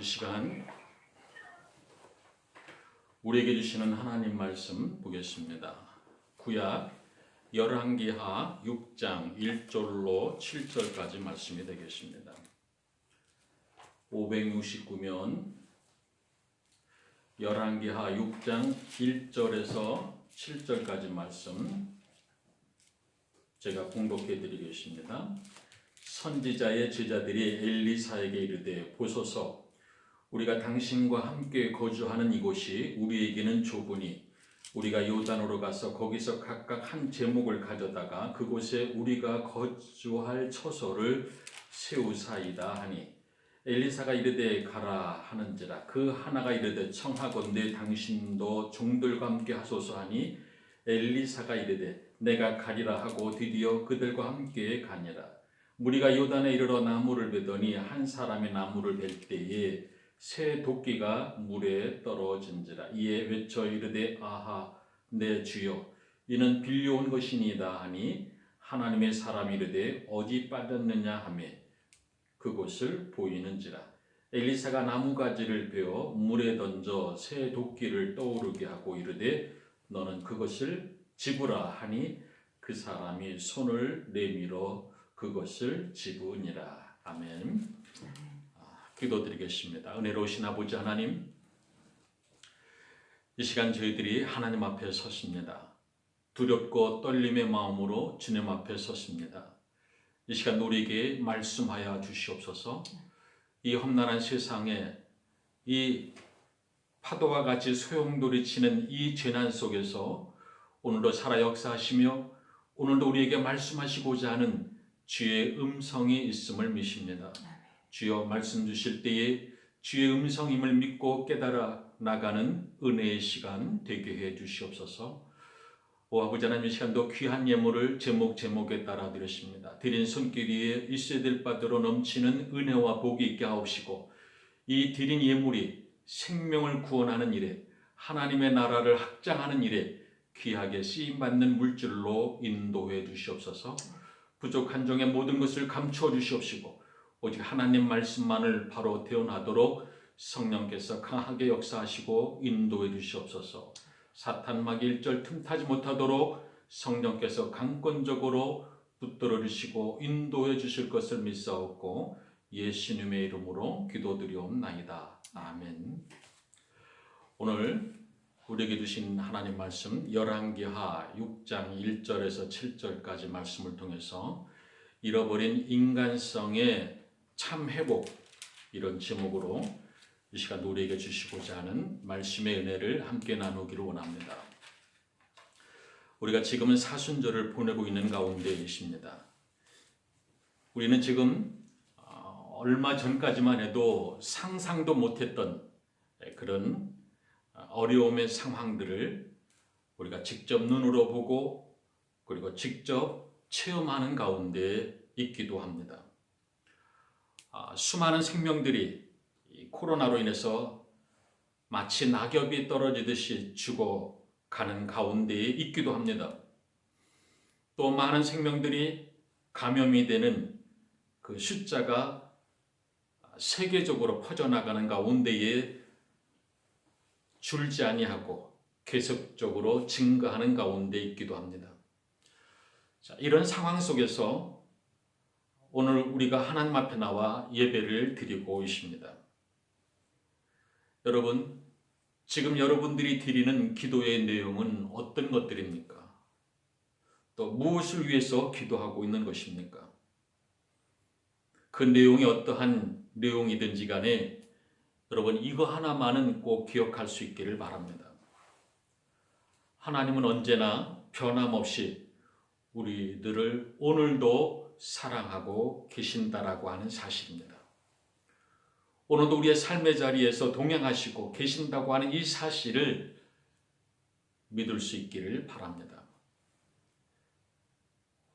이 시간 우리에게 주시는 하나님 말씀 보겠습니다. 구약 열왕기하 6장 1절로 7절까지 말씀이 되겠습니다. 569면 열왕기하 6장 1절에서 7절까지 말씀 제가 공독해 드리겠습니다. 선지자의 제자들이 엘리사에게 이르되 보소서 우리가 당신과 함께 거주하는 이곳이 우리에게는 좁으니 우리가 요단으로 가서 거기서 각각 한 제목을 가져다가 그곳에 우리가 거주할 처소를 세우사이다 하니 엘리사가 이르되 가라 하는지라 그 하나가 이르되 청하건대 당신도 종들과 함께 하소서 하니 엘리사가 이르되 내가 가리라 하고 드디어 그들과 함께 가니라. 무리가 요단에 이르러 나무를 베더니 한 사람이 나무를 벨 때에 새 도끼가 물에 떨어진지라. 이에 외쳐 이르되 아하 내 주여 이는 빌려온 것이니이다 하니 하나님의 사람이 이르되 어디 빠졌느냐 하며 그곳을 보이는지라. 엘리사가 나무가지를 베어 물에 던져 새 도끼를 떠오르게 하고 이르되 너는 그것을 집으라 하니 그 사람이 손을 내밀어 그것을 집으니라. 아멘. 기도드리겠습니다. 은혜로우신 아버지 하나님, 이 시간 저희들이 하나님 앞에 섰습니다. 두렵고 떨림의 마음으로 주님 앞에 섰습니다. 이 시간 우리에게 말씀하여 주시옵소서. 이 험난한 세상에 이 파도와 같이 소용돌이치는 이 재난 속에서 오늘도 살아 역사하시며 오늘도 우리에게 말씀하시고자 하는 주의 음성이 있음을 믿습니다. 주여 말씀 주실 때에 주의 음성임을 믿고 깨달아 나가는 은혜의 시간 되게 해 주시옵소서. 오 아버지 하나님, 이 시간도 귀한 예물을 제목에 따라 드렸습니다. 드린 손길 위에 있어야 될 바대로 넘치는 은혜와 복이 있게 하옵시고 이 드린 예물이 생명을 구원하는 일에 하나님의 나라를 확장하는 일에 귀하게 쓰임받는 물질로 인도해 주시옵소서. 부족한 종의 모든 것을 감추어 주시옵시고 오직 하나님 말씀만을 바로 대언하도록 성령께서 강하게 역사하시고 인도해 주시옵소서. 사탄 마귀 일절 틈타지 못하도록 성령께서 강권적으로 붙들어 주시고 인도해 주실 것을 믿사옵고 예수님의 이름으로 기도드리옵나이다. 아멘. 오늘 우리에게 주신 하나님 말씀 열왕기하 6장 1절에서 7절까지 말씀을 통해서 잃어버린 인간성의 참 회복, 이런 제목으로 이 시간 우리에게 주시고자 하는 말씀의 은혜를 함께 나누기를 원합니다. 우리가 지금은 사순절을 보내고 있는 가운데 있습니다. 우리는 지금 얼마 전까지만 해도 상상도 못했던 그런 어려움의 상황들을 우리가 직접 눈으로 보고 그리고 직접 체험하는 가운데 있기도 합니다. 수많은 생명들이 코로나로 인해서 마치 낙엽이 떨어지듯이 죽어가는 가운데 있기도 합니다. 또 많은 생명들이 감염이 되는 그 숫자가 세계적으로 퍼져나가는 가운데에 줄지 아니하고 계속적으로 증가하는 가운데 있기도 합니다. 자, 이런 상황 속에서 오늘 우리가 하나님 앞에 나와 예배를 드리고 있습니다. 여러분, 지금 여러분들이 드리는 기도의 내용은 어떤 것들입니까? 또 무엇을 위해서 기도하고 있는 것입니까? 그 내용이 어떠한 내용이든지 간에 여러분 이거 하나만은 꼭 기억할 수 있기를 바랍니다. 하나님은 언제나 변함없이 우리들을 오늘도 사랑하고 계신다라고 하는 사실입니다. 오늘도 우리의 삶의 자리에서 동행하시고 계신다고 하는 이 사실을 믿을 수 있기를 바랍니다.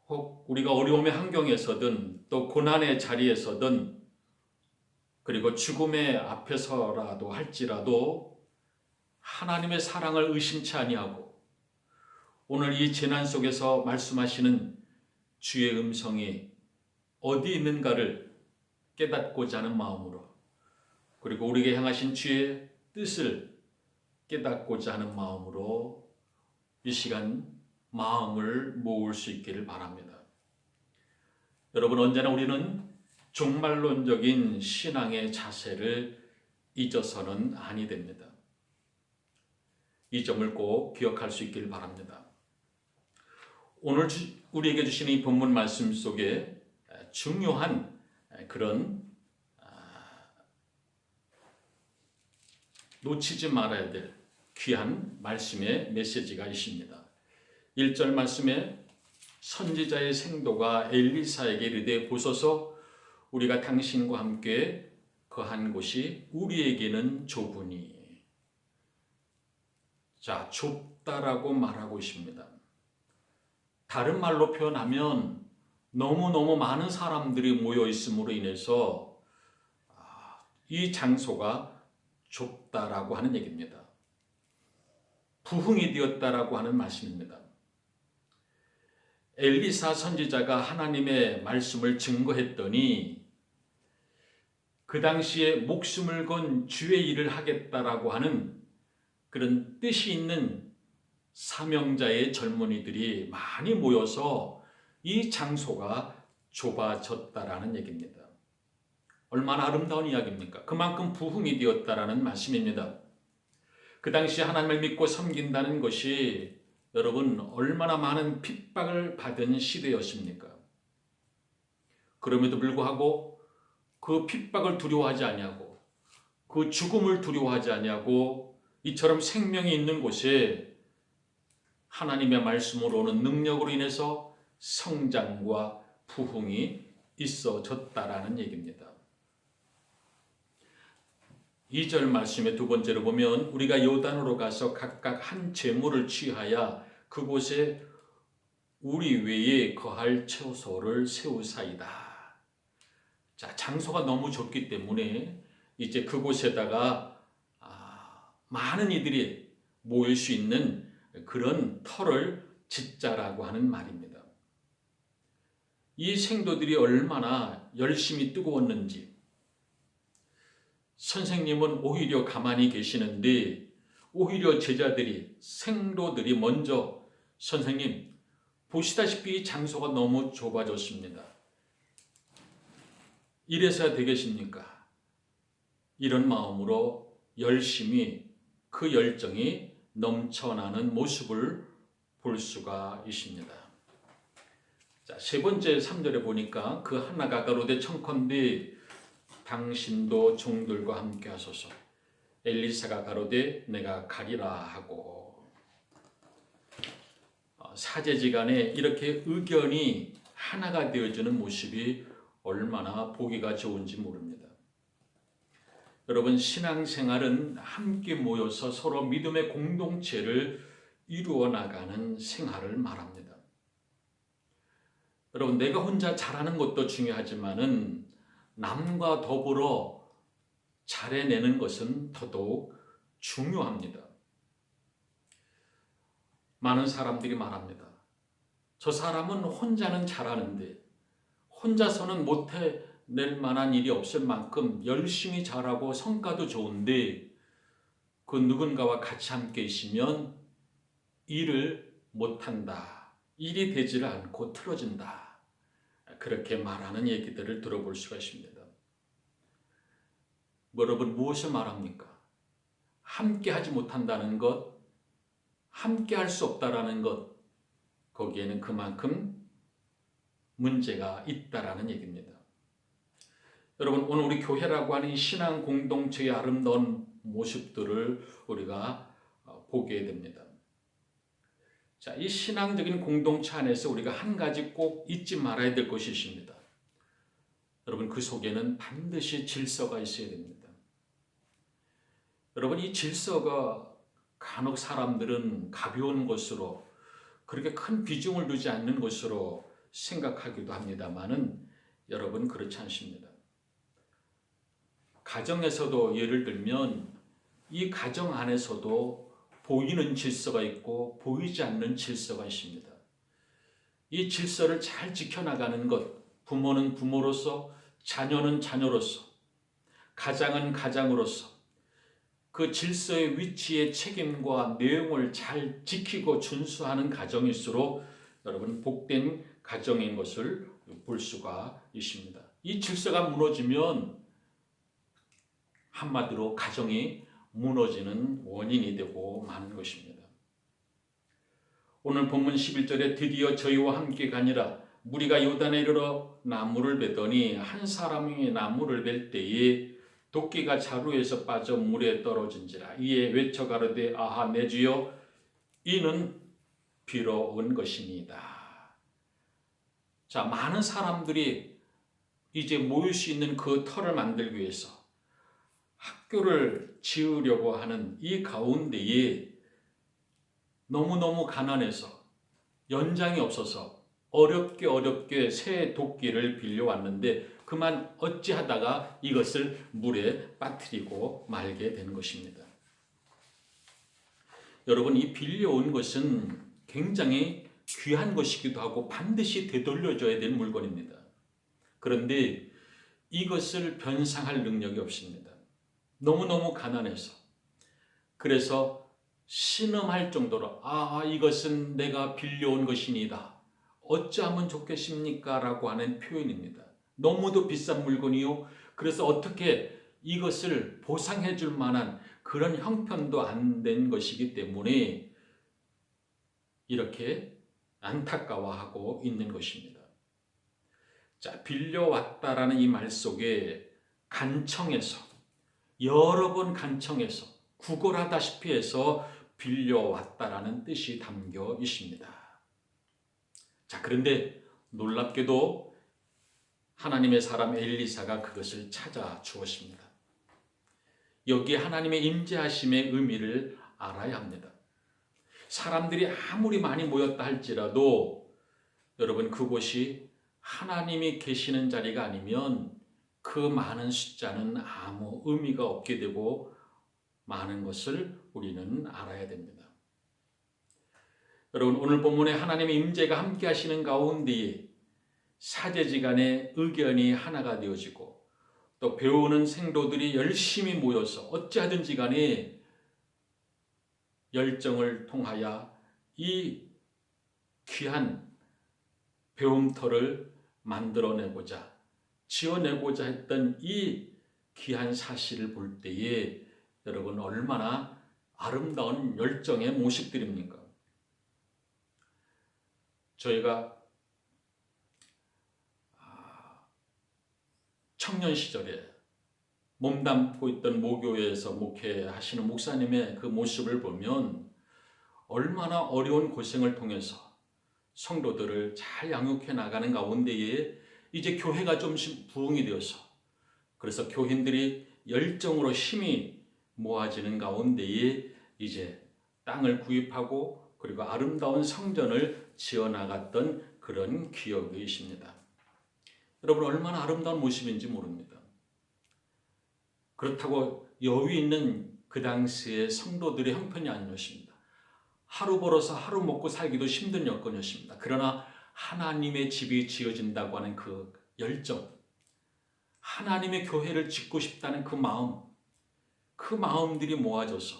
혹 우리가 어려움의 환경에서든 또 고난의 자리에서든 그리고 죽음의 앞에서라도 할지라도 하나님의 사랑을 의심치 아니하고 오늘 이 재난 속에서 말씀하시는 주의 음성이 어디 있는가를 깨닫고자 하는 마음으로 그리고 우리에게 향하신 주의 뜻을 깨닫고자 하는 마음으로 이 시간 마음을 모을 수 있기를 바랍니다. 여러분, 언제나 우리는 종말론적인 신앙의 자세를 잊어서는 아니 됩니다. 이 점을 꼭 기억할 수 있기를 바랍니다. 오늘 우리에게 주시는 이 본문 말씀 속에 중요한 그런 놓치지 말아야 될 귀한 말씀의 메시지가 있습니다. 1절 말씀에 선지자의 생도가 엘리사에게 이르되 보소서 우리가 당신과 함께 거한 곳이 우리에게는 좁으니. 자, 좁다라고 말하고 있습니다. 다른 말로 표현하면 너무너무 많은 사람들이 모여 있음으로 인해서 이 장소가 좁다라고 하는 얘기입니다. 부흥이 되었다라고 하는 말씀입니다. 엘리사 선지자가 하나님의 말씀을 증거했더니 그 당시에 목숨을 건 주의 일을 하겠다라고 하는 그런 뜻이 있는 사명자의 젊은이들이 많이 모여서 이 장소가 좁아졌다라는 얘기입니다. 얼마나 아름다운 이야기입니까? 그만큼 부흥이 되었다라는 말씀입니다. 그 당시 하나님을 믿고 섬긴다는 것이 여러분 얼마나 많은 핍박을 받은 시대였습니까? 그럼에도 불구하고 그 핍박을 두려워하지 아니하고 그 죽음을 두려워하지 아니하고 이처럼 생명이 있는 곳에 하나님의 말씀으로 오는 능력으로 인해서 성장과 부흥이 있어졌다라는 얘기입니다. 2절 말씀의 두 번째로 보면 우리가 요단으로 가서 각각 한 제물을 취하여 그곳에 우리 외에 거할 처소를 세우사이다. 자, 장소가 너무 좁기 때문에 이제 그곳에다가 많은 이들이 모일 수 있는 그런 터를 짓자라고 하는 말입니다. 이 생도들이 얼마나 열심히 뜨거웠는지 선생님은 오히려 가만히 계시는데 오히려 제자들이 생도들이 먼저 선생님 보시다시피 이 장소가 너무 좁아졌습니다. 이래서야 되겠습니까? 이런 마음으로 열심히 그 열정이 넘쳐나는 모습을 볼 수가 있습니다. 자, 세 번째 3절에 보니까 그 하나가 가로되 청컨대 당신도 종들과 함께 하소서. 엘리사가 가로되 내가 가리라 하고. 사제지간에 이렇게 의견이 하나가 되어지는 모습이 얼마나 보기가 좋은지 모릅니다. 여러분, 신앙생활은 함께 모여서 서로 믿음의 공동체를 이루어 나가는 생활을 말합니다. 여러분, 내가 혼자 잘하는 것도 중요하지만은 남과 더불어 잘해내는 것은 더더욱 중요합니다. 많은 사람들이 말합니다. 저 사람은 혼자는 잘하는데 혼자서는 못해낼 만한 일이 없을 만큼 열심히 잘하고 성과도 좋은데 그 누군가와 같이 함께 있으면 일을 못한다. 일이 되지를 않고 틀어진다. 그렇게 말하는 얘기들을 들어볼 수가 있습니다. 여러분, 무엇을 말합니까? 함께 하지 못한다는 것, 함께 할 수 없다라는 것, 거기에는 그만큼 문제가 있다라는 얘기입니다. 여러분, 오늘 우리 교회라고 하는 이 신앙 공동체의 아름다운 모습들을 우리가 보게 됩니다. 자, 이 신앙적인 공동체 안에서 우리가 한 가지 꼭 잊지 말아야 될 것이 있습니다. 여러분, 그 속에는 반드시 질서가 있어야 됩니다. 여러분, 이 질서가 간혹 사람들은 가벼운 것으로 그렇게 큰 비중을 두지 않는 것으로 생각하기도 합니다만은 여러분, 그렇지 않습니다. 가정에서도 예를 들면 이 가정 안에서도 보이는 질서가 있고 보이지 않는 질서가 있습니다. 이 질서를 잘 지켜나가는 것, 부모는 부모로서, 자녀는 자녀로서, 가장은 가장으로서 그 질서의 위치의 책임과 내용을 잘 지키고 준수하는 가정일수록 여러분 복된 가정인 것을 볼 수가 있습니다. 이 질서가 무너지면 한마디로 가정이 무너지는 원인이 되고 마는 것입니다. 오늘 본문 11절에 드디어 저희와 함께 가니라 무리가 요단에 이르러 나무를 베더니 한 사람이 나무를 벨 때에 도끼가 자루에서 빠져 물에 떨어진지라 이에 외쳐 가로되 아하 내 주여 이는 비로 온 것이니이다. 자, 많은 사람들이 이제 모일 수 있는 그 터를 만들기 위해서 학교를 지으려고 하는 이 가운데에 너무너무 가난해서 연장이 없어서 어렵게 새 도끼를 빌려왔는데 그만 어찌하다가 이것을 물에 빠뜨리고 말게 되는 것입니다. 여러분, 이 빌려온 것은 굉장히 귀한 것이기도 하고 반드시 되돌려줘야 될 물건입니다. 그런데 이것을 변상할 능력이 없습니다. 너무너무 가난해서. 그래서 신음할 정도로 이것은 내가 빌려온 것이니다. 어찌하면 좋겠습니까? 라고 하는 표현입니다. 너무도 비싼 물건이요. 그래서 어떻게 이것을 보상해 줄 만한 그런 형편도 안 된 것이기 때문에 이렇게 안타까워하고 있는 것입니다. 자, 빌려왔다라는 이 말 속에 간청해서 여러 번 간청해서 구걸하다시피 해서 빌려왔다라는 뜻이 담겨 있습니다. 자, 그런데 놀랍게도 하나님의 사람 엘리사가 그것을 찾아 주었습니다. 여기에 하나님의 임재하심의 의미를 알아야 합니다. 사람들이 아무리 많이 모였다 할지라도 여러분 그곳이 하나님이 계시는 자리가 아니면 그 많은 숫자는 아무 의미가 없게 되고 많은 것을 우리는 알아야 됩니다. 여러분 오늘 본문에 하나님의 임재가 함께 하시는 가운데에 사제지간의 의견이 하나가 되어지고 또 배우는 생도들이 열심히 모여서 어찌하든지 간에 열정을 통하여 이 귀한 배움터를 만들어내고자 지어내고자 했던 이 귀한 사실을 볼 때에 여러분 얼마나 아름다운 열정의 모습들입니까? 저희가 청년 시절에 몸담고 있던 모교회에서 목회하시는 목사님의 그 모습을 보면 얼마나 어려운 고생을 통해서 성도들을 잘 양육해 나가는 가운데에 이제 교회가 좀씩 부흥이 되어서 그래서 교인들이 열정으로 힘이 모아지는 가운데에 이제 땅을 구입하고 그리고 아름다운 성전을 지어나갔던 그런 기억이 있습니다. 여러분 얼마나 아름다운 모습인지 모릅니다. 그렇다고 여유 있는 그 당시의 성도들의 형편이 아니었습니다. 하루 벌어서 하루 먹고 살기도 힘든 여건이었습니다. 그러나 하나님의 집이 지어진다고 하는 그 열정, 하나님의 교회를 짓고 싶다는 그 마음, 그 마음들이 모아져서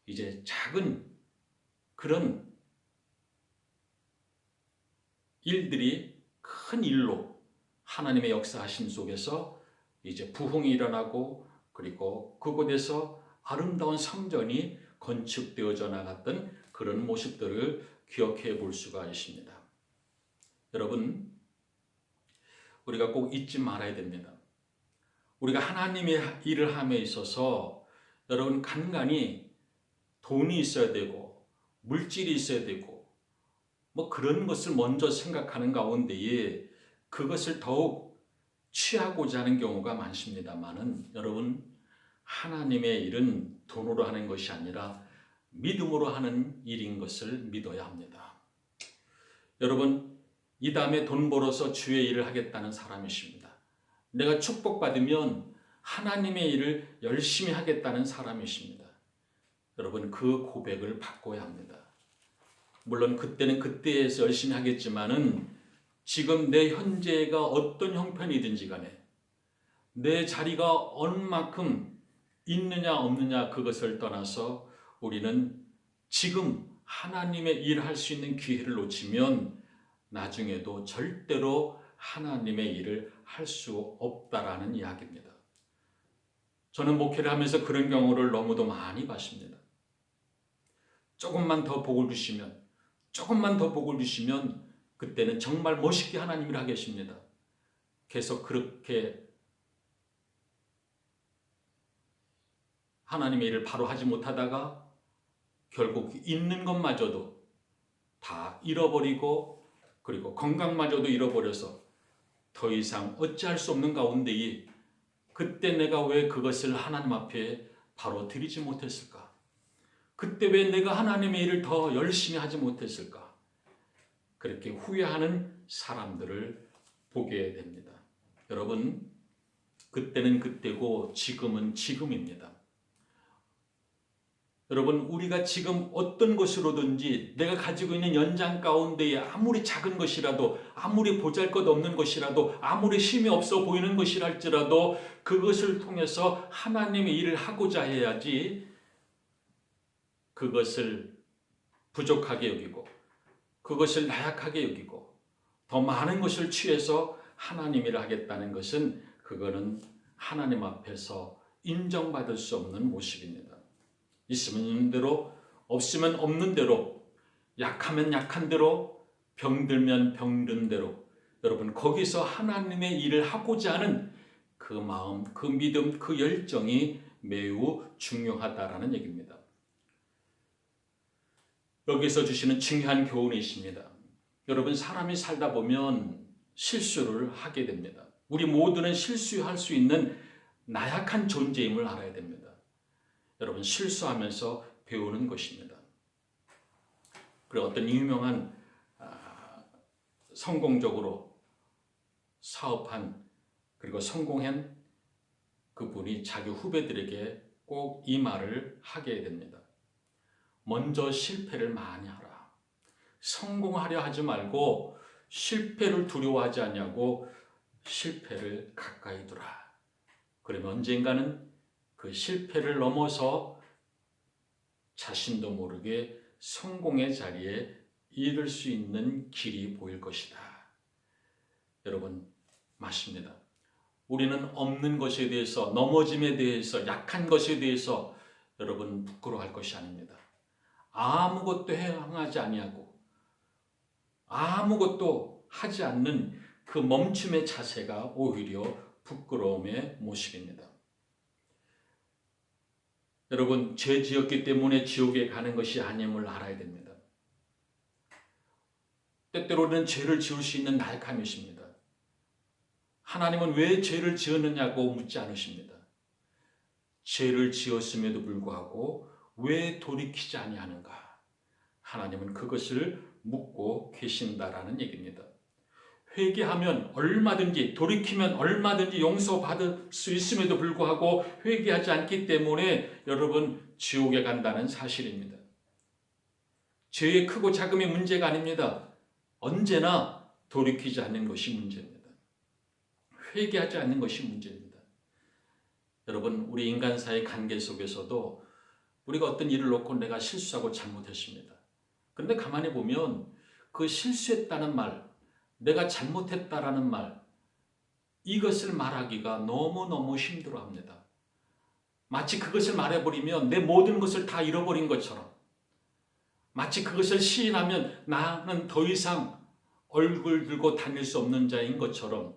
이제 작은 그런 일들이 큰 일로 하나님의 역사하심 속에서 이제 부흥이 일어나고 그리고 그곳에서 아름다운 성전이 건축되어져 나갔던 그런 모습들을 기억해 볼 수가 있습니다. 여러분, 우리가 꼭 잊지 말아야 됩니다. 우리가 하나님의 일을 함에 있어서 여러분 간간히 돈이 있어야 되고 물질이 있어야 되고 뭐 그런 것을 먼저 생각하는 가운데에 그것을 더욱 취하고자 하는 경우가 많습니다만은 여러분 하나님의 일은 돈으로 하는 것이 아니라 믿음으로 하는 일인 것을 믿어야 합니다. 여러분 이 다음에 돈 벌어서 주의 일을 하겠다는 사람이십니다. 내가 축복받으면 하나님의 일을 열심히 하겠다는 사람이십니다. 여러분 그 고백을 바꿔야 합니다. 물론 그때는 그때에서 열심히 하겠지만은 지금 내 현재가 어떤 형편이든지 간에 내 자리가 얼만큼 있느냐 없느냐 그것을 떠나서 우리는 지금 하나님의 일을 할 수 있는 기회를 놓치면 나중에도 절대로 하나님의 일을 할 수 없다라는 이야기입니다. 저는 목회를 하면서 그런 경우를 너무도 많이 봤습니다. 조금만 더 복을 주시면, 조금만 더 복을 주시면 그때는 정말 멋있게 하나님 일을 하겠습니다. 계속 그렇게 하나님의 일을 바로 하지 못하다가 결국 있는 것마저도 다 잃어버리고 그리고 건강마저도 잃어버려서 더 이상 어찌할 수 없는 가운데에 그때 내가 왜 그것을 하나님 앞에 바로 드리지 못했을까? 그때 왜 내가 하나님의 일을 더 열심히 하지 못했을까? 그렇게 후회하는 사람들을 보게 됩니다. 여러분, 그때는 그때고 지금은 지금입니다. 여러분, 우리가 지금 어떤 것으로든지 내가 가지고 있는 연장 가운데에 아무리 작은 것이라도, 아무리 보잘것없는 것이라도, 아무리 힘이 없어 보이는 것이랄지라도 그것을 통해서 하나님의 일을 하고자 해야지 그것을 부족하게 여기고 그것을 나약하게 여기고 더 많은 것을 취해서 하나님 일을 하겠다는 것은 그거는 하나님 앞에서 인정받을 수 없는 모습입니다. 있으면 있는 대로, 없으면 없는 대로, 약하면 약한 대로, 병들면 병든 대로 여러분 거기서 하나님의 일을 하고자 하는 그 마음, 그 믿음, 그 열정이 매우 중요하다라는 얘기입니다. 여기서 주시는 중요한 교훈이 있습니다. 여러분 사람이 살다 보면 실수를 하게 됩니다. 우리 모두는 실수할 수 있는 나약한 존재임을 알아야 됩니다. 여러분 실수하면서 배우는 것입니다. 그리고 어떤 유명한 성공적으로 사업한 그리고 성공한 그분이 자기 후배들에게 꼭 이 말을 하게 됩니다. 먼저 실패를 많이 하라. 성공하려 하지 말고 실패를 두려워하지 않냐고 실패를 가까이 두라. 그러면 언젠가는 그 실패를 넘어서 자신도 모르게 성공의 자리에 이를 수 있는 길이 보일 것이다. 여러분 맞습니다. 우리는 없는 것에 대해서, 넘어짐에 대해서, 약한 것에 대해서 여러분 부끄러워할 것이 아닙니다. 아무것도 행하지 아니하고 아무것도 하지 않는 그 멈춤의 자세가 오히려 부끄러움의 모습입니다. 여러분 죄 지었기 때문에 지옥에 가는 것이 아님을 알아야 됩니다. 때때로는 죄를 지을 수 있는 나약함이 있습니다. 하나님은 왜 죄를 지었느냐고 묻지 않으십니다. 죄를 지었음에도 불구하고 왜 돌이키지 아니하는가? 하나님은 그것을 묻고 계신다라는 얘기입니다. 회개하면 얼마든지, 돌이키면 얼마든지 용서받을 수 있음에도 불구하고 회개하지 않기 때문에 여러분 지옥에 간다는 사실입니다. 죄의 크고 작음이 문제가 아닙니다. 언제나 돌이키지 않는 것이 문제입니다. 회개하지 않는 것이 문제입니다. 여러분 우리 인간사의 관계 속에서도 우리가 어떤 일을 놓고 내가 실수하고 잘못했습니다. 그런데 가만히 보면 그 실수했다는 말, 내가 잘못했다라는 말, 이것을 말하기가 너무너무 힘들어합니다. 마치 그것을 말해버리면 내 모든 것을 다 잃어버린 것처럼, 마치 그것을 시인하면 나는 더 이상 얼굴 들고 다닐 수 없는 자인 것처럼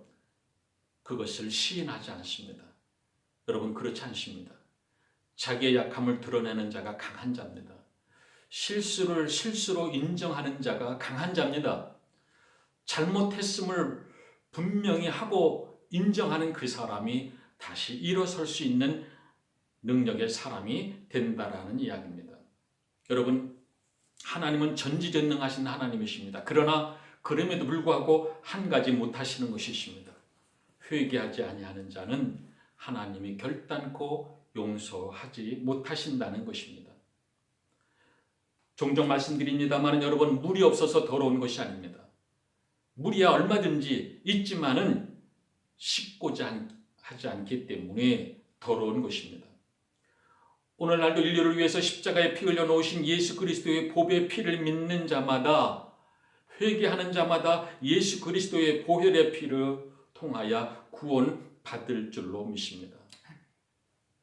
그것을 시인하지 않습니다. 여러분 그렇지 않습니다. 자기의 약함을 드러내는 자가 강한 자입니다. 실수를 실수로 인정하는 자가 강한 자입니다. 잘못했음을 분명히 하고 인정하는 그 사람이 다시 일어설 수 있는 능력의 사람이 된다라는 이야기입니다. 여러분 하나님은 전지전능하신 하나님이십니다. 그러나 그럼에도 불구하고 한 가지 못하시는 것이 있습니다. 회개하지 아니하는 자는 하나님이 결단코 용서하지 못하신다는 것입니다. 종종 말씀드립니다만 여러분 물이 없어서 더러운 것이 아닙니다. 물이야 얼마든지 있지만은 씻고자 하지 않기 때문에 더러운 것입니다. 오늘날도 인류를 위해서 십자가에 피 흘려 놓으신 예수 그리스도의 보배의 피를 믿는 자마다, 회개하는 자마다 예수 그리스도의 보혈의 피를 통하여 구원 받을 줄로 믿습니다.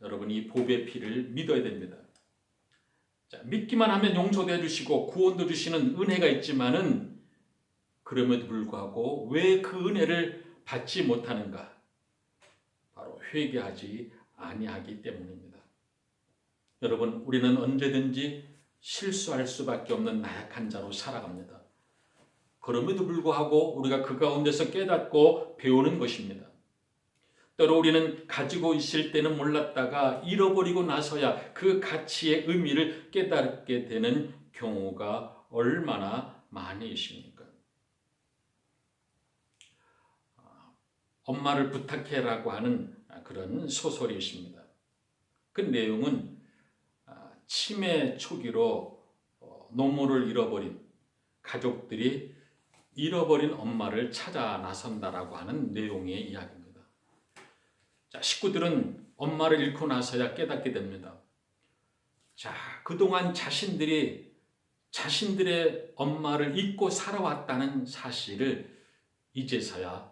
여러분, 이 보배의 피를 믿어야 됩니다. 자, 믿기만 하면 용서도 해주시고 구원도 주시는 은혜가 있지만은, 그럼에도 불구하고 왜 그 은혜를 받지 못하는가? 바로 회개하지 아니하기 때문입니다. 여러분, 우리는 언제든지 실수할 수밖에 없는 나약한 자로 살아갑니다. 그럼에도 불구하고 우리가 그 가운데서 깨닫고 배우는 것입니다. 때로 우리는 가지고 있을 때는 몰랐다가 잃어버리고 나서야 그 가치의 의미를 깨닫게 되는 경우가 얼마나 많이 있습니까? 엄마를 부탁해라고 하는 그런 소설이 있습니다. 그 내용은 치매 초기로 노모를 잃어버린 가족들이 잃어버린 엄마를 찾아 나선다라고 하는 내용의 이야기입니다. 자, 식구들은 엄마를 잃고 나서야 깨닫게 됩니다. 자, 그동안 자신들이 자신들의 엄마를 잊고 살아왔다는 사실을 이제서야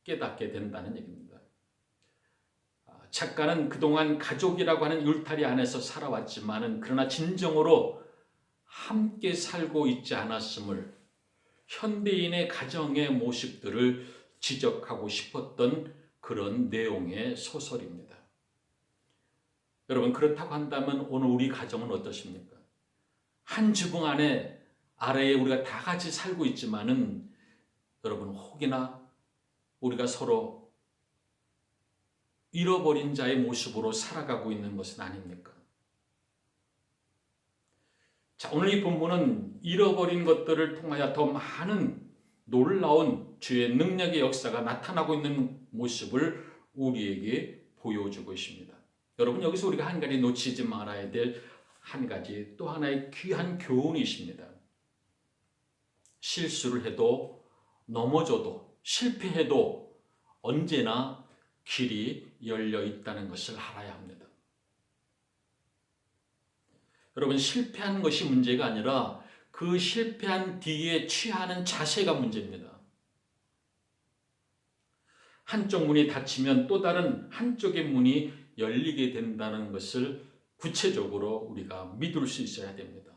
깨닫게 된다는 얘기입니다. 작가는 그동안 가족이라고 하는 울타리 안에서 살아왔지만은, 그러나 진정으로 함께 살고 있지 않았음을, 현대인의 가정의 모습들을 지적하고 싶었던 그런 내용의 소설입니다. 여러분, 그렇다고 한다면 오늘 우리 가정은 어떠십니까? 한 지붕 아래에 우리가 다 같이 살고 있지만은, 여러분, 혹이나 우리가 서로 잃어버린 자의 모습으로 살아가고 있는 것은 아닙니까? 자, 오늘 이 본문은 잃어버린 것들을 통하여 더 많은 놀라운 주의 능력의 역사가 나타나고 있는 모습을 우리에게 보여주고 있습니다. 여러분, 여기서 우리가 한 가지 놓치지 말아야 될 한 가지, 또 하나의 귀한 교훈이 있습니다. 실수를 해도, 넘어져도, 실패해도 언제나 길이 열려 있다는 것을 알아야 합니다. 여러분, 실패한 것이 문제가 아니라 그 실패한 뒤에 취하는 자세가 문제입니다. 한쪽 문이 닫히면 또 다른 한쪽의 문이 열리게 된다는 것을 구체적으로 우리가 믿을 수 있어야 됩니다.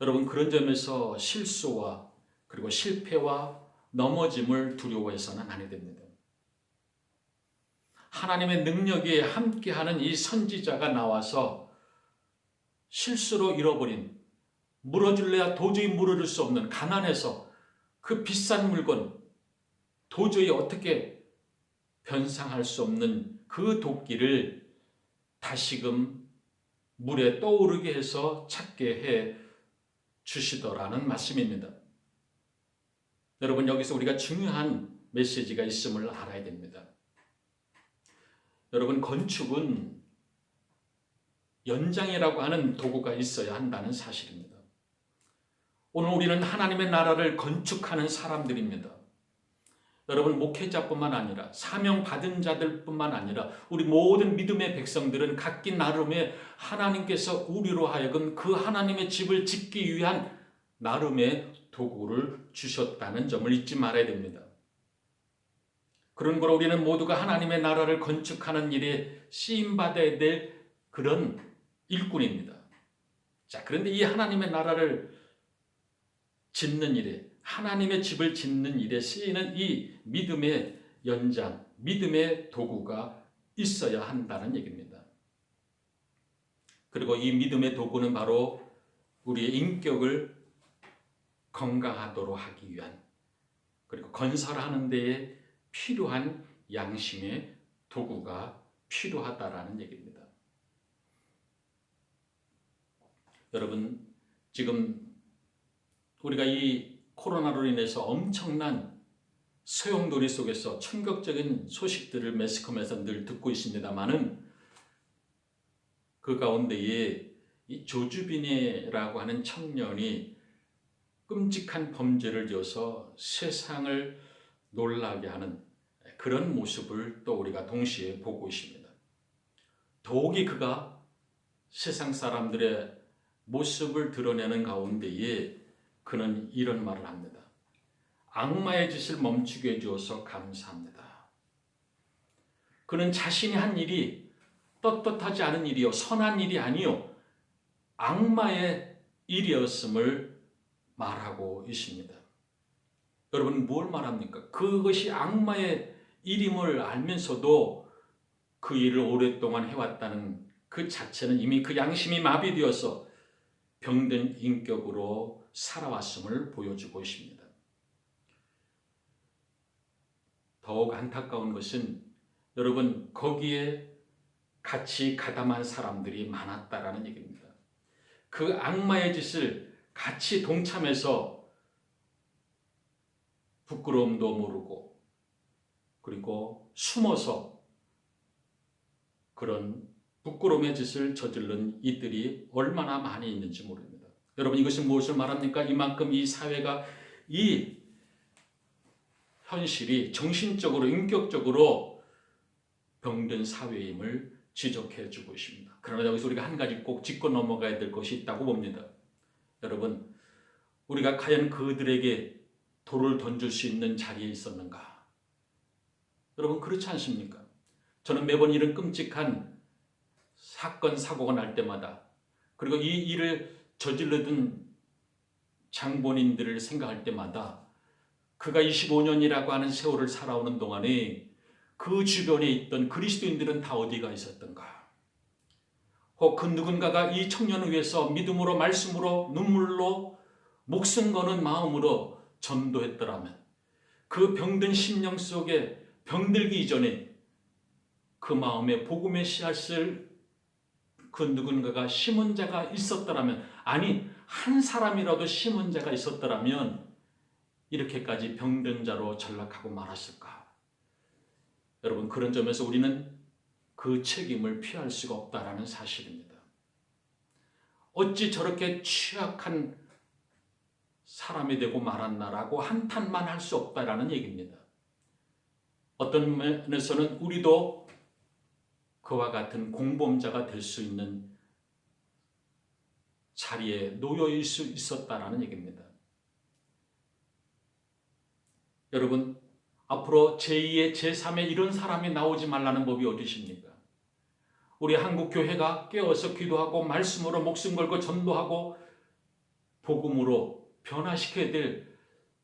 여러분, 그런 점에서 실수와 그리고 실패와 넘어짐을 두려워해서는 아니 됩니다. 하나님의 능력에 함께하는 이 선지자가 나와서 실수로 잃어버린, 물어줄래야 도저히 물어줄 수 없는, 가난해서 그 비싼 물건 도저히 어떻게 변상할 수 없는 그 도끼를 다시금 물에 떠오르게 해서 찾게 해 주시더라는 말씀입니다. 여러분, 여기서 우리가 중요한 메시지가 있음을 알아야 됩니다. 여러분, 건축은 연장이라고 하는 도구가 있어야 한다는 사실입니다. 오늘 우리는 하나님의 나라를 건축하는 사람들입니다. 여러분, 목회자뿐만 아니라 사명받은 자들뿐만 아니라 우리 모든 믿음의 백성들은 각기 나름의 하나님께서 우리로 하여금 그 하나님의 집을 짓기 위한 나름의 도구를 주셨다는 점을 잊지 말아야 됩니다. 그런 거로 우리는 모두가 하나님의 나라를 건축하는 일에 쓰임받아야 될 그런 일꾼입니다. 자, 그런데 이 하나님의 나라를 짓는 일에, 하나님의 집을 짓는 일에 쓰이는 이 믿음의 연장, 믿음의 도구가 있어야 한다는 얘기입니다. 그리고 이 믿음의 도구는 바로 우리의 인격을 건강하도록 하기 위한, 그리고 건설하는 데에 필요한 양심의 도구가 필요하다라는 얘기입니다. 여러분, 지금 우리가 이 코로나로 인해서 엄청난 소용돌이 속에서 충격적인 소식들을 매스컴에서 늘 듣고 있습니다만은, 그 가운데에 이 조주빈이라고 하는 청년이 끔찍한 범죄를 지어서 세상을 놀라게 하는 그런 모습을 또 우리가 동시에 보고 있습니다. 더욱이 그가 세상 사람들의 모습을 드러내는 가운데에 그는 이런 말을 합니다. 악마의 짓을 멈추게 해주어서 감사합니다. 그는 자신이 한 일이 떳떳하지 않은 일이요, 선한 일이 아니요, 악마의 일이었음을 말하고 있습니다. 여러분, 뭘 말합니까? 그것이 악마의 일임을 알면서도 그 일을 오랫동안 해왔다는 그 자체는 이미 그 양심이 마비되어서 병든 인격으로 살아왔음을 보여주고 있습니다. 더욱 안타까운 것은 여러분, 거기에 같이 가담한 사람들이 많았다라는 얘기입니다. 그 악마의 짓을 같이 동참해서 부끄러움도 모르고 그리고 숨어서 그런 부끄러움의 짓을 저지른 이들이 얼마나 많이 있는지 모릅니다. 여러분, 이것은 무엇을 말합니까? 이만큼 이 사회가, 이 현실이 정신적으로 인격적으로 병든 사회임을 지적해 주고 있습니다. 그러나 여기서 우리가 한 가지 꼭 짚고 넘어가야 될 것이 있다고 봅니다. 여러분, 우리가 과연 그들에게 돌을 던질 수 있는 자리에 있었는가? 여러분, 그렇지 않습니까? 저는 매번 이런 끔찍한 사건, 사고가 날 때마다, 그리고 이 일을 저질러둔 장본인들을 생각할 때마다 그가 25년이라고 하는 세월을 살아오는 동안에 그 주변에 있던 그리스도인들은 다 어디가 있었던가? 혹 그 누군가가 이 청년을 위해서 믿음으로, 말씀으로, 눈물로, 목숨 거는 마음으로 전도했더라면, 그 병든 심령 속에 병들기 이전에 그 마음에 복음의 씨앗을 그 누군가가 심은 자가 있었더라면, 아니 한 사람이라도 심은 자가 있었더라면 이렇게까지 병든 자로 전락하고 말았을까? 여러분, 그런 점에서 우리는 그 책임을 피할 수가 없다라는 사실입니다. 어찌 저렇게 취약한 사람이 되고 말았나라고 한탄만 할 수 없다라는 얘기입니다. 어떤 면에서는 우리도 그와 같은 공범자가 될 수 있는 자리에 놓여 수 있었다라는 얘기입니다. 여러분, 앞으로 제2의 제3의 이런 사람이 나오지 말라는 법이 어디십니까? 우리 한국교회가 깨어서 기도하고 말씀으로 목숨 걸고 전도하고 복음으로 변화시켜야 될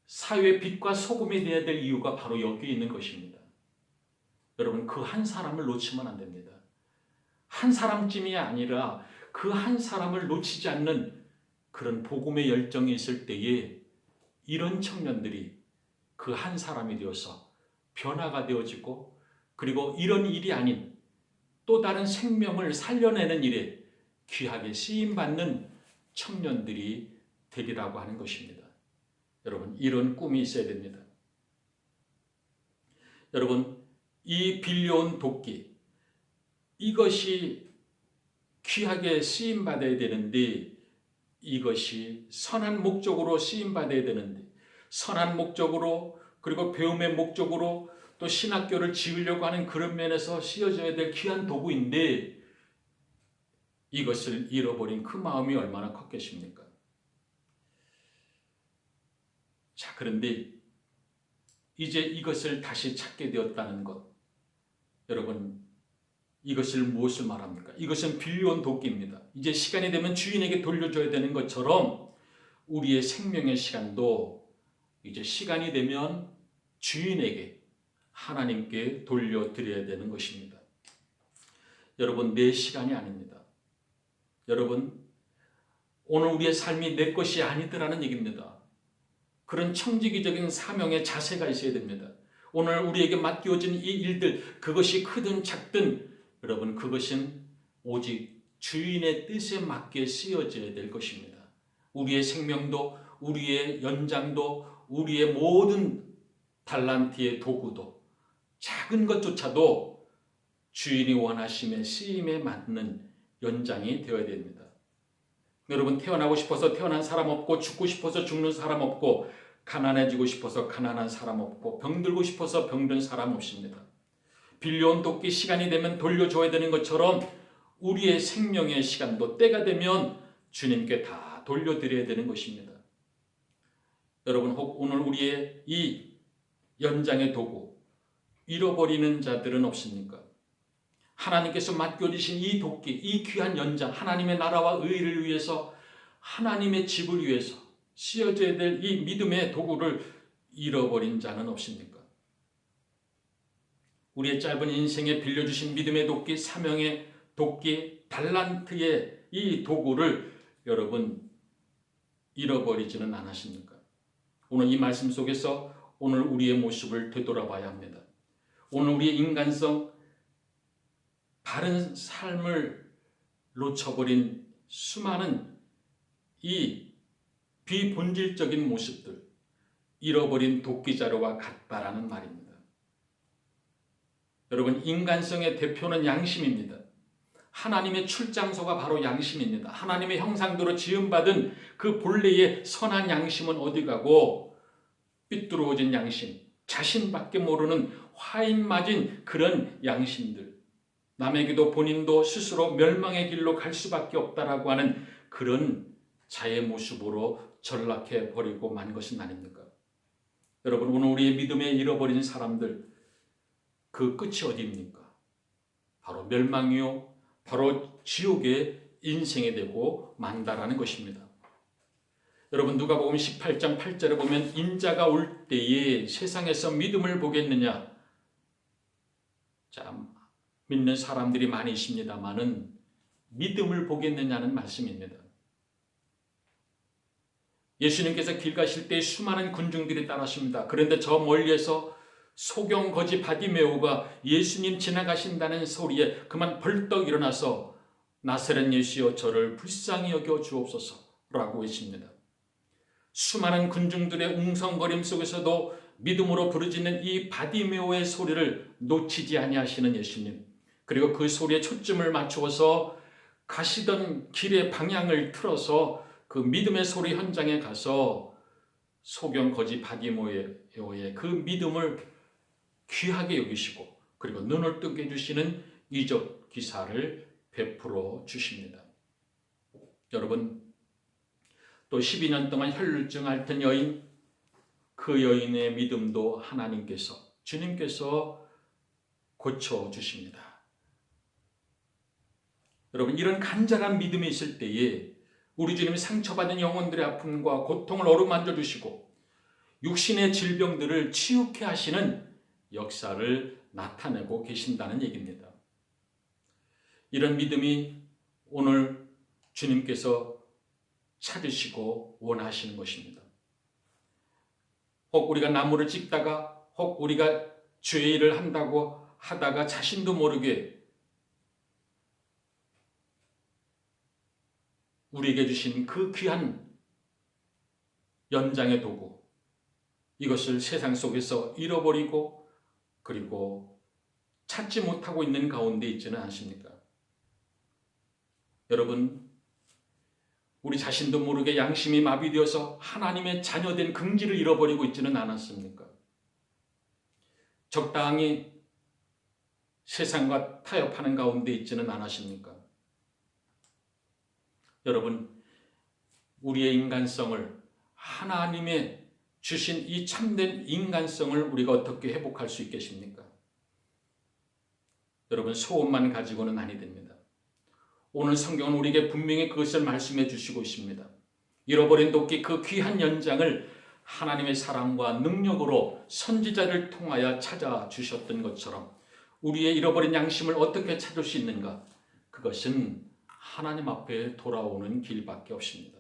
사회의 빛과 소금이 되어야 될 이유가 바로 여기 있는 것입니다. 여러분, 그 한 사람을 놓치면 안 됩니다. 한 사람쯤이 아니라 그 한 사람을 놓치지 않는 그런 복음의 열정이 있을 때에 이런 청년들이 그 한 사람이 되어서 변화가 되어지고, 그리고 이런 일이 아닌 또 다른 생명을 살려내는 일에 귀하게 쓰임받는 청년들이 되리라고 하는 것입니다. 여러분, 이런 꿈이 있어야 됩니다. 여러분, 이 빌려온 도끼, 이것이 귀하게 쓰임받아야 되는데, 이것이 선한 목적으로 쓰임받아야 되는데, 선한 목적으로, 그리고 배움의 목적으로, 또 신학교를 지으려고 하는 그런 면에서 쓰여져야 될 귀한 도구인데, 이것을 잃어버린 그 마음이 얼마나 컸겠습니까? 자, 그런데 이제 이것을 다시 찾게 되었다는 것, 여러분, 이것을 무엇을 말합니까? 이것은 빌려온 도끼입니다. 이제 시간이 되면 주인에게 돌려줘야 되는 것처럼 우리의 생명의 시간도 이제 시간이 되면 주인에게, 하나님께 돌려드려야 되는 것입니다. 여러분, 내 시간이 아닙니다. 여러분, 오늘 우리의 삶이 내 것이 아니더라는 얘기입니다. 그런 청지기적인 사명의 자세가 있어야 됩니다. 오늘 우리에게 맡겨진 이 일들, 그것이 크든 작든, 여러분, 그것은 오직 주인의 뜻에 맞게 쓰여져야 될 것입니다. 우리의 생명도, 우리의 연장도, 우리의 모든 달란트의 도구도, 작은 것조차도 주인이 원하심의 쓰임에 맞는 연장이 되어야 됩니다. 여러분, 태어나고 싶어서 태어난 사람 없고, 죽고 싶어서 죽는 사람 없고, 가난해지고 싶어서 가난한 사람 없고 병들고 싶어서 병든 사람 없습니다. 빌려온 도끼 시간이 되면 돌려줘야 되는 것처럼 우리의 생명의 시간도 때가 되면 주님께 다 돌려드려야 되는 것입니다. 여러분, 혹 오늘 우리의 이 연장의 도구 잃어버리는 자들은 없습니까? 하나님께서 맡겨주신 이 도끼, 이 귀한 연장, 하나님의 나라와 의를 위해서, 하나님의 집을 위해서 쓰여져야 될 이 믿음의 도구를 잃어버린 자는 없습니까? 우리의 짧은 인생에 빌려주신 믿음의 도끼, 사명의 도끼, 달란트의 이 도구를 여러분 잃어버리지는 않으십니까? 오늘 이 말씀 속에서 오늘 우리의 모습을 되돌아봐야 합니다. 오늘 우리의 인간성, 바른 삶을 놓쳐버린 수많은 이 비본질적인 모습들, 잃어버린 도끼자루와 같다라는 말입니다. 여러분, 인간성의 대표는 양심입니다. 하나님의 출장소가 바로 양심입니다. 하나님의 형상대로 지음받은 그 본래의 선한 양심은 어디 가고 삐뚤어진 양심, 자신밖에 모르는 화인 맞은 그런 양심들, 남에게도 본인도 스스로 멸망의 길로 갈 수밖에 없다라고 하는 그런 자의 모습으로 전락해 버리고 만 것은 아닙니까? 여러분, 오늘 우리의 믿음에 잃어버린 사람들, 그 끝이 어디입니까? 바로 멸망이요, 바로 지옥의 인생이 되고 만다라는 것입니다. 여러분, 누가복음 18장 8절에 보면 인자가 올 때에 세상에서 믿음을 보겠느냐? 자, 믿는 사람들이 많이 있습니다만은 믿음을 보겠느냐는 말씀입니다. 예수님께서 길 가실 때 수많은 군중들이 따랐습니다. 그런데 저 멀리에서 소경 거지 바디메오가 예수님 지나가신다는 소리에 그만 벌떡 일어나서 나사렛 예수여 저를 불쌍히 여겨 주옵소서라고 했습니다. 수많은 군중들의 웅성거림 속에서도 믿음으로 부르짖는 이 바디메오의 소리를 놓치지 아니하시는 예수님, 그리고 그 소리에 초점을 맞추어서 가시던 길의 방향을 틀어서 그 믿음의 소리 현장에 가서 소경 거지 바디메오의 그 믿음을 귀하게 여기시고 그리고 눈을 뜨게 해주시는 이적 기사를 베풀어 주십니다. 여러분, 또 12년 동안 혈루증 앓던 여인, 그 여인의 믿음도 하나님께서, 주님께서 고쳐주십니다. 여러분, 이런 간절한 믿음이 있을 때에 우리 주님이 상처받은 영혼들의 아픔과 고통을 어루만져 주시고 육신의 질병들을 치유케 하시는 역사를 나타내고 계신다는 얘기입니다. 이런 믿음이 오늘 주님께서 찾으시고 원하시는 것입니다. 혹 우리가 나무를 찍다가, 혹 우리가 죄의 일을 한다고 하다가 자신도 모르게 우리에게 주신 그 귀한 연장의 도구, 이것을 세상 속에서 잃어버리고 그리고 찾지 못하고 있는 가운데 있지는 않습니까? 여러분, 우리 자신도 모르게 양심이 마비되어서 하나님의 자녀된 긍지를 잃어버리고 있지는 않았습니까? 적당히 세상과 타협하는 가운데 있지는 않으십니까? 여러분, 우리의 인간성을, 하나님의 주신 이 참된 인간성을 우리가 어떻게 회복할 수 있겠습니까? 여러분, 소원만 가지고는 아니 됩니다. 오늘 성경은 우리에게 분명히 그것을 말씀해 주시고 있습니다. 잃어버린 도끼, 그 귀한 연장을 하나님의 사랑과 능력으로 선지자를 통하여 찾아주셨던 것처럼 우리의 잃어버린 양심을 어떻게 찾을 수 있는가? 그것은 하나님 앞에 돌아오는 길밖에 없습니다.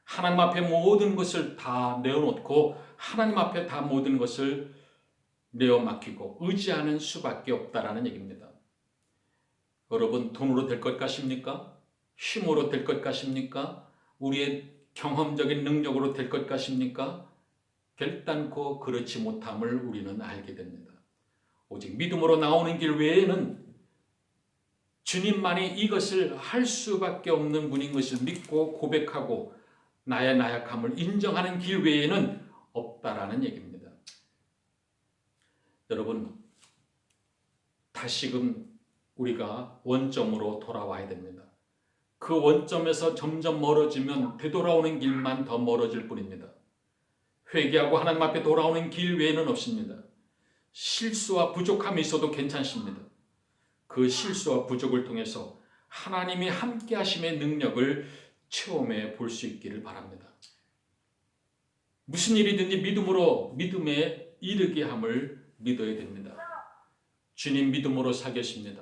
하나님 앞에 모든 것을 다 내어놓고 하나님 앞에 다 모든 것을 내어 맡기고 의지하는 수밖에 없다라는 얘기입니다. 여러분, 돈으로 될 것 같습니까? 힘으로 될 것 같습니까? 우리의 경험적인 능력으로 될 것 같습니까? 결단코 그렇지 못함을 우리는 알게 됩니다. 오직 믿음으로 나오는 길 외에는 주님만이 이것을 할 수밖에 없는 분인 것을 믿고 고백하고 나의 나약함을 인정하는 길 외에는 없다라는 얘기입니다. 여러분, 다시금 우리가 원점으로 돌아와야 됩니다. 그 원점에서 점점 멀어지면 되돌아오는 길만 더 멀어질 뿐입니다. 회개하고 하나님 앞에 돌아오는 길 외에는 없습니다. 실수와 부족함이 있어도 괜찮습니다. 그 실수와 부족을 통해서 하나님이 함께 하심의 능력을 체험해 볼 수 있기를 바랍니다. 무슨 일이든지 믿음에 이르게 함을 믿어야 됩니다. 주님 믿음으로 살겠습니다.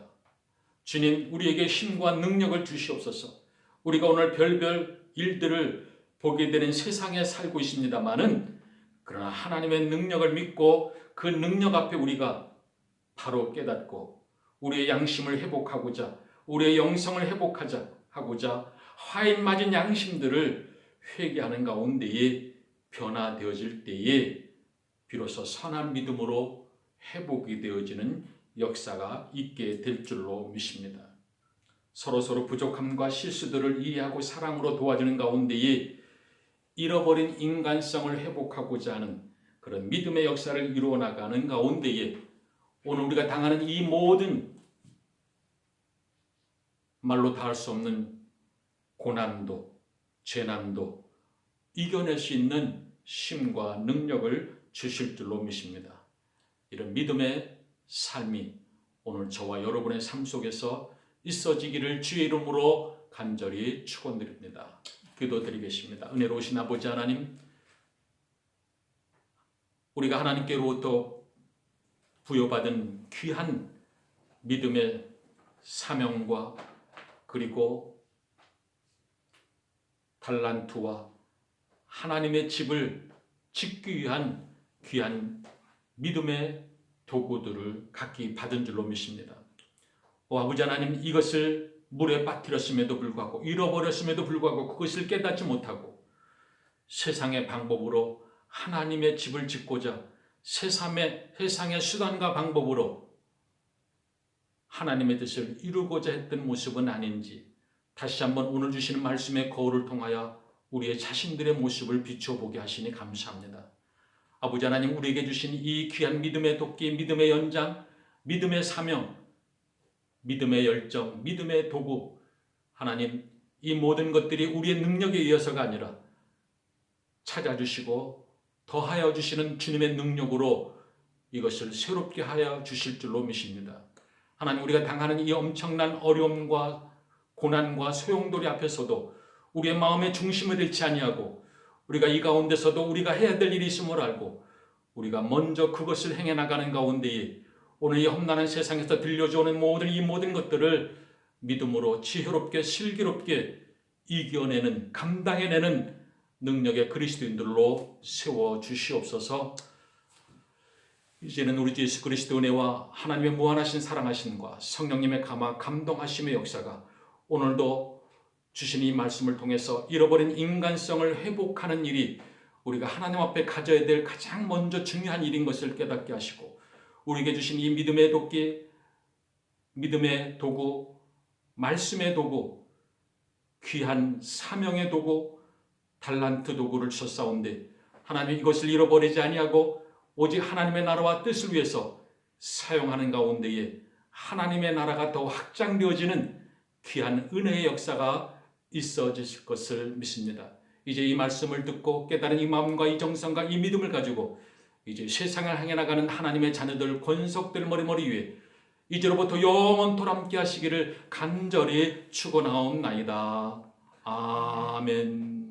주님 우리에게 힘과 능력을 주시옵소서. 우리가 오늘 별별 일들을 보게 되는 세상에 살고 있습니다마는 그러나 하나님의 능력을 믿고 그 능력 앞에 우리가 바로 깨닫고 우리의 양심을 회복하고자 우리의 영성을 회복하고자 화인 맞은 양심들을 회개하는 가운데에 변화되어질 때에 비로소 선한 믿음으로 회복이 되어지는 역사가 있게 될 줄로 믿습니다. 서로 부족함과 실수들을 이해하고 사랑으로 도와주는 가운데에 잃어버린 인간성을 회복하고자 하는 그런 믿음의 역사를 이루어 나가는 가운데에 오늘 우리가 당하는 이 모든 말로 다 할 수 없는 고난도 재난도 이겨낼 수 있는 힘과 능력을 주실 줄로 믿습니다. 이런 믿음의 삶이 오늘 저와 여러분의 삶 속에서 있어지기를 주의 이름으로 간절히 축원드립니다. 기도드리겠습니다. 은혜로우신 아버지 하나님, 우리가 하나님께로부터 부여받은 귀한 믿음의 사명과 그리고 달란트와 하나님의 집을 짓기 위한 귀한 믿음의 도구들을 각기 받은 줄로 믿습니다. 아버지 하나님, 이것을 물에 빠뜨렸음에도 불구하고 잃어버렸음에도 불구하고 그것을 깨닫지 못하고 세상의 방법으로 하나님의 집을 짓고자 세상의 수단과 방법으로 하나님의 뜻을 이루고자 했던 모습은 아닌지 다시 한번 오늘 주시는 말씀의 거울을 통하여 우리의 자신들의 모습을 비춰보게 하시니 감사합니다. 아버지 하나님, 우리에게 주신 이 귀한 믿음의 도끼, 믿음의 연장, 믿음의 사명, 믿음의 열정, 믿음의 도구, 하나님, 이 모든 것들이 우리의 능력에 의해서가 아니라 찾아주시고 더하여 주시는 주님의 능력으로 이것을 새롭게 하여 주실 줄로 믿습니다. 하나님, 우리가 당하는 이 엄청난 어려움과 고난과 소용돌이 앞에서도 우리의 마음의 중심을 잃지 아니하고 우리가 이 가운데서도 우리가 해야 될 일이 있음을 알고 우리가 먼저 그것을 행해 나가는 가운데에 오늘 이 험난한 세상에서 들려주는 이 모든 것들을 믿음으로 지혜롭게 슬기롭게 이겨내는, 감당해내는 능력의 그리스도인들로 세워주시옵소서. 이제는 우리 주 예수 그리스도 은혜와 하나님의 무한하신 사랑하심과 성령님의 감동하심의 역사가 오늘도 주신 이 말씀을 통해서 잃어버린 인간성을 회복하는 일이 우리가 하나님 앞에 가져야 될 가장 먼저 중요한 일인 것을 깨닫게 하시고 우리에게 주신 이 믿음의 도끼, 믿음의 도구, 말씀의 도구, 귀한 사명의 도구, 달란트 도구를 주셨사온데 하나님 이것을 잃어버리지 아니하고 오직 하나님의 나라와 뜻을 위해서 사용하는 가운데에 하나님의 나라가 더 확장되어지는 귀한 은혜의 역사가 있어지실 것을 믿습니다. 이제 이 말씀을 듣고 깨달은 이 마음과 이 정성과 이 믿음을 가지고 이제 세상을 향해 나가는 하나님의 자녀들, 권속들 머리머리 위에 이제로부터 영원토록 함께 하시기를 간절히 축원하옵나이다. 아멘.